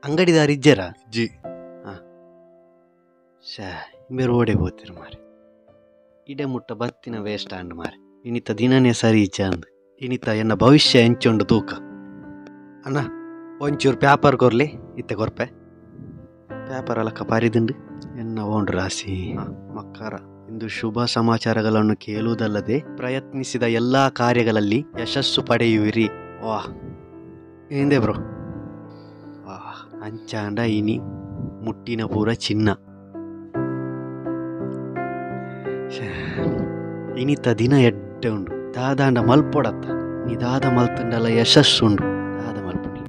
ಅಂಗಡಿದಾರ ಇಜ್ಜರ G Shah ಬೇರೆ ಓಡೆ ಹೋಗ್ತೀರಿ ಮಾರೆ ಇಡೆ ಮುಟ್ಟ ಬತ್ತಿನ ವೇಸ್ಟ್ ಅಂಡ್ ಮಾರೆ ಇನಿತ ದಿನನೇ ಸರಿ ಇಜ್ಜ ಅಂದ್ ಇನಿತ ಎನ್ನ ಭವಿಷ್ಯ ಎಂಚುಂಡು ತೂಕ ಅಣ್ಣ ಒಂಚೂರು ಪೇಪರ್ ಕೊರ್ಲಿ ಇತ್ತೆ ಕೊರ್ಪೆ ಪೇಪರ್ ಅಲಕ್ಕ ಪಾರಿದುಂಡು ಎನ್ನ ಓಂಡು ರಾಸಿ ಮಕ್ಕಾರ ಇಂದು ಶುಭ ಸಮಾಚಾರಗಳನ್ನು ಕೇಳುವುದಲ್ಲದೆ ಪ್ರಯತ್ನಿಸಿದ ಎಲ್ಲಾ ಕಾರ್ಯಗಳಲ್ಲಿ ಯಶಸ್ಸು ಪಡೆಯುವಿರಿ. ವಾಹ್ ఏందే ಬ್ರೋ ಅಂಚಾಂಡ ಇನಿ ಮುಟ್ಟಿನ ಪೂರ ಚಿನ್ನ ಇನಿತ ದಿನ ಎಡ್ಡೆ ಉಂಡು ದಾದಾಂಡ ಮಲ್ಪೊಡತ್ತ ನೀ ದಾದ ಮಲ್ತಂಡಲ್ಲ ಯಶಸ್ಸುಂಡು ದಾದ ಮಲ್ಪುನಿ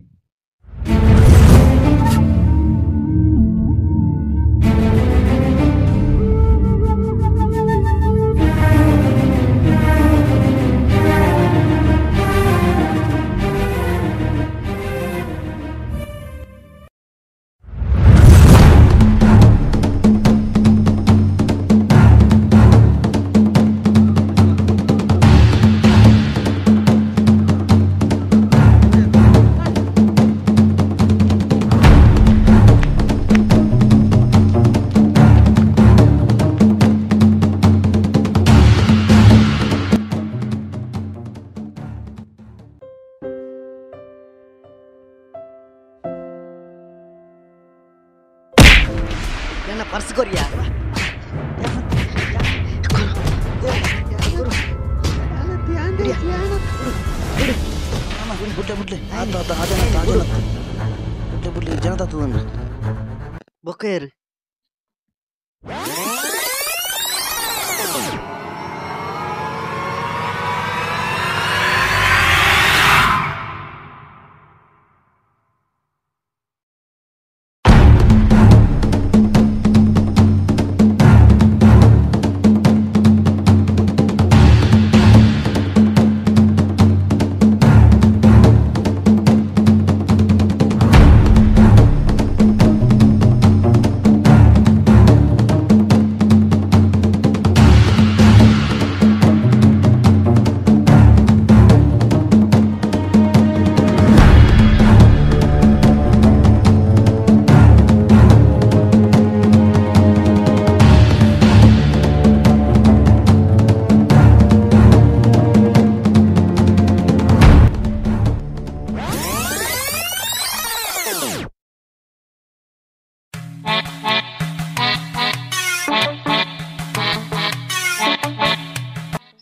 ಪರ್ಸ್ ಕೊರಿಯಾ ಬೊಕ್ಕೇರು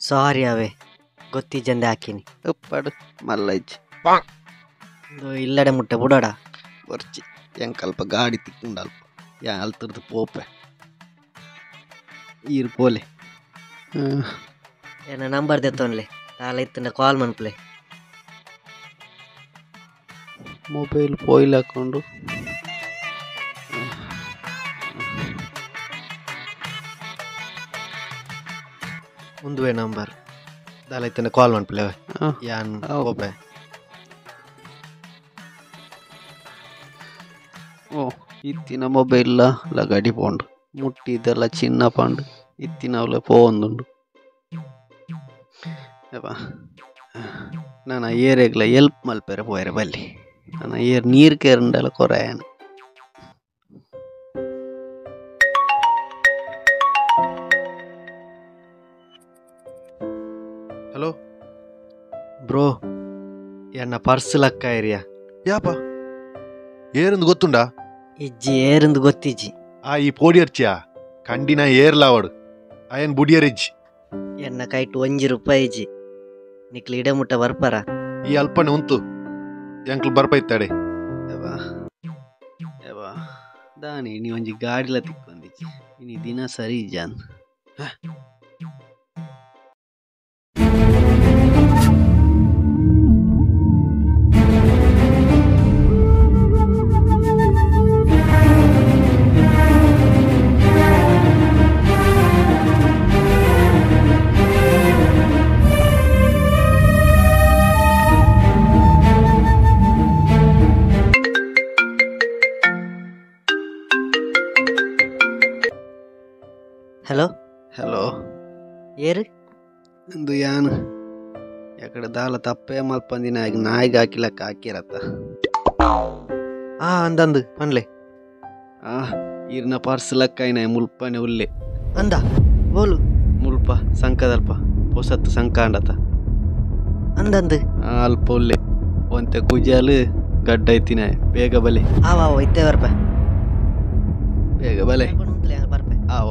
ಸಾರಿ ಅವೇ ಗೊತ್ತಿಜ್ಜಂದೆ ಹಾಕಿನಿ ಉಪ್ಪಡು ಮಲ್ಲ ಇಜ್ಜಿ ಇಲ್ಲಡೆ ಮುಟ್ಟೆ ಬುಡಡ ಬರ್ಚಿ ಎಂಕಲ್ಪ ಗಾಡಿ ತಿಕ್ಕೊಂಡಲ್ಪ ಯಾ ಅಲ್ತರದು ಪೋಪೆ ಈರು ಪೋಲೆ ಏನ ನಂಬರ್ ದೆತ್ತೋನ್ಲೆ ತಾಲ ಇತ್ತಂಡ ಕಾಲ್ ಮನ್ಪ್ಲೆ ಮೊಬೈಲ್ ಪೋಯಿಲ್ ಹಾಕೊಂಡು ಒಂದುವೇ ನಂಬರ್ ದಾಲ ಇತ್ತಂಡ ಕಾಲ್ ಮನ್ಪ್ಲೆ ಯಾನ್ ಪೋಪೆ ಓ ಇತ್ತಿನ ಮೊಬೈಲ್ ಲಗಾಡಿ ಪೋಂಡು ಮುಟ್ಟಿದ್ದೆಲ್ಲ ಚಿನ್ನ ಪಂಡು ಇತ್ತಿನ ಅವಲೆ ಪೋಂದುಂಡು ನಾನು ಏರೆಗ್ಲ ಎಲ್ಪ್ ಮಲ್ಪೆರೆ ಪೋಯರೆ ಬಲ್ಲಿ ನಾನು ಏರ್ ನೀರು ಕೇರಂಡೆಲ್ಲ ಕೊರೆಯನು ಹಲೋ ಬ್ರೋ ಎನ್ನ ಪರ್ಸ್ ಲಕ್ಕ ಏರಿಯಾ ಯಾಪ ಏರಂದು ಗೊತ್ತುಂಡಾ ಇಜ್ಜಿ ಏರಂದು ಗೊತ್ತಿಜ್ಜಿ ಈ ಪೋಡಿಯರ್ಚಿಯಾ ಕಂಡಿನ ಏರ್ಲಾವಡು ಆಯನ್ ಬುಡಿಯರಿಜ್ಜಿ ಎನ್ನ ಕೈಟ್ ₹1 ಇಜ್ಜಿ ನಿಕ್ಲಿ ಇಡೆ ಮುಟ್ಟ ಬರ್ಪರ ಈ ಅಲ್ಪನೆ ಉಂತು ಎಂಕ್ಲು ಬರ್ಪೈತಾಡೆ ದಾನಿ ನೀ ಒಂಜಿ ಗಾಡಿಲ ತಿಕ್ಕೊಂದಿಜ್ಜಿ ಇನಿ ದಿನ ಸರಿ ಇಜ್ಜಾನ್ ಹಲೋ ಹಲೋ ಏರು ಇಂದು ಯಾನು ಯಾಕಡೆ ದಾಲ ತಪ್ಪೇ ಮಲ್ಪಂದಿನ ಈಗ ನಾಯಿಗೆ ಹಾಕಿಲಕ್ಕ ಹಾಕಿರತ್ತ ಅಂದಂದು ಪನ್ಲೆ ಇರ್ನ ಪಾರ್ಸಲಕ್ಕಾಯ್ನ ಮುಲ್ಪನೆ ಉಲ್ಲೆ ಅಂದ ಬೋಲು ಮುಲ್ಪ ಸಂಕದಲ್ಪ ಹೊಸತ್ತು ಸಂಕಾಂಡತ ಅಂದಂದು ಅಲ್ಪ ಉಲ್ಲೆ ಒಂತೆ ಕುಜಾಲು ಗಡ್ಡ ಐತಿನ ಬೇಗ ಬಲೆ ಆವ ಇತ್ತೆ ಬರ್ಪ ಬೇಗ ಬಲೆ ಬರ್ಪೆ ಆವ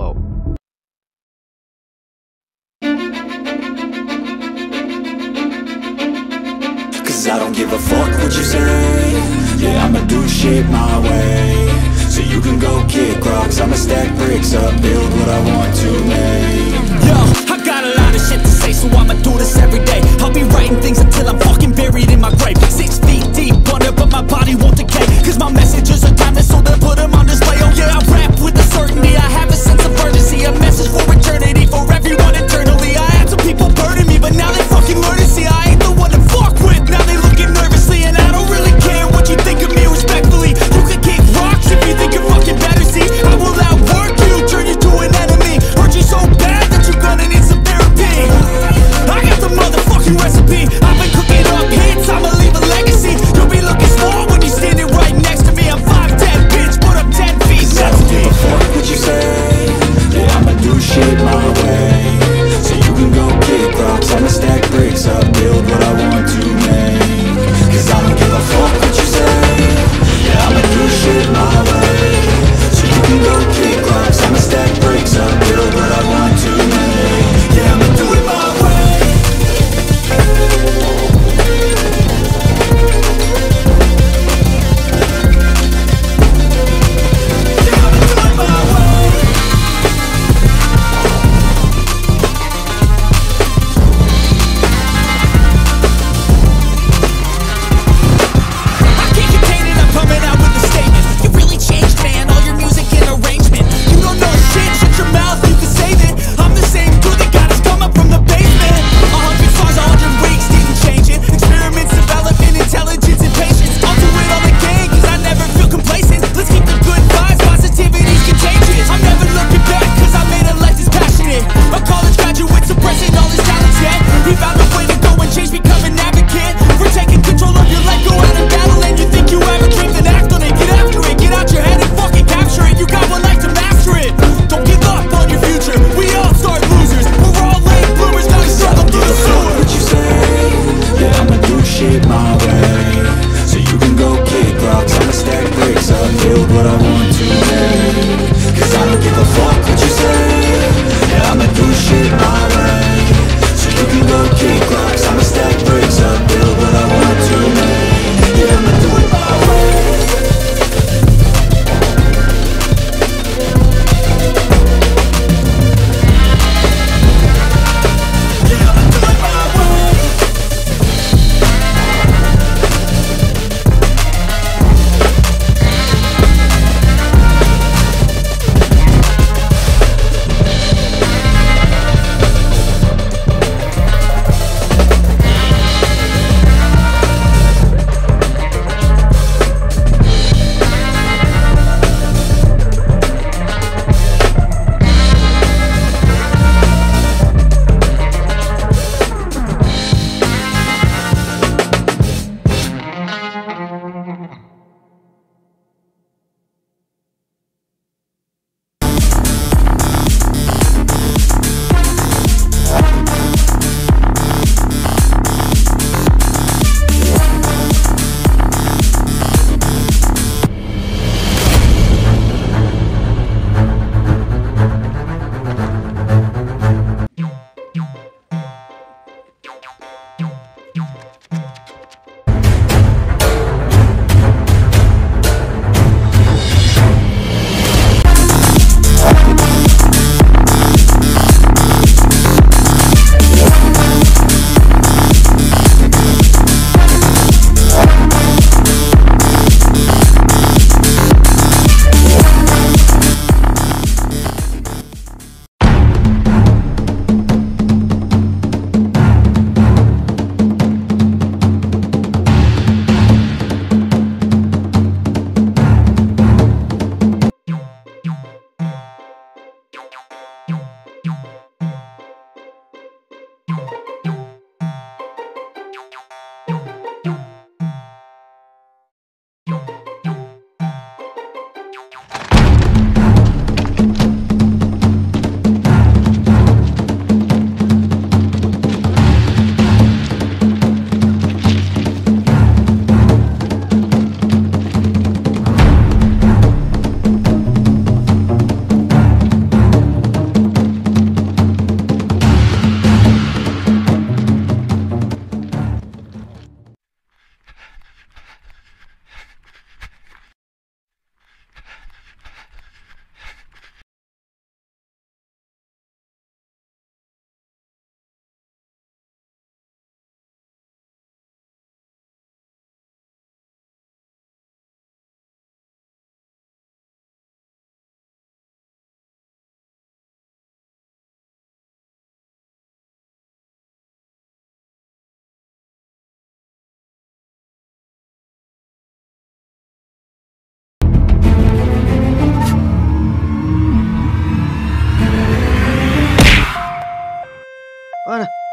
Cause I don't give a fuck what you say. Yeah, I'ma do shit my way. So you can go kick rocks, I'ma stack bricks up, build what I want to make. Yo, I got a lot of shit to say, so I'ma do this every day. I'll be writing things until I'm fucking buried in my grave. 6 feet deep under, but my body won't decay. Cause my messages are timeless, so they'll put them on display. Oh yeah, I rap with a certainty, I have a sense of urgency. A message for eternity, for everyone eternally. I had some people burning me, but now they fucking learn to see I ain't the one to fuck with. Now they looking nervously, and I don't really care what you think of me respectfully. You can kick rocks if you think you're fucking better, see. I will outwork you, turn you to an enemy. Hurt you so bad that you're gonna need some therapy. I got the motherfucking recipe. I've been cooking up hits, I'ma leave a legacy. You'll be looking small when you stand in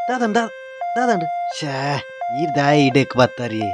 ದಾದಂಡ ದಾದಂಡ Shah ಈ ದಾಯಿ ಇಡಕ್ ಬತ್ತಾರಿ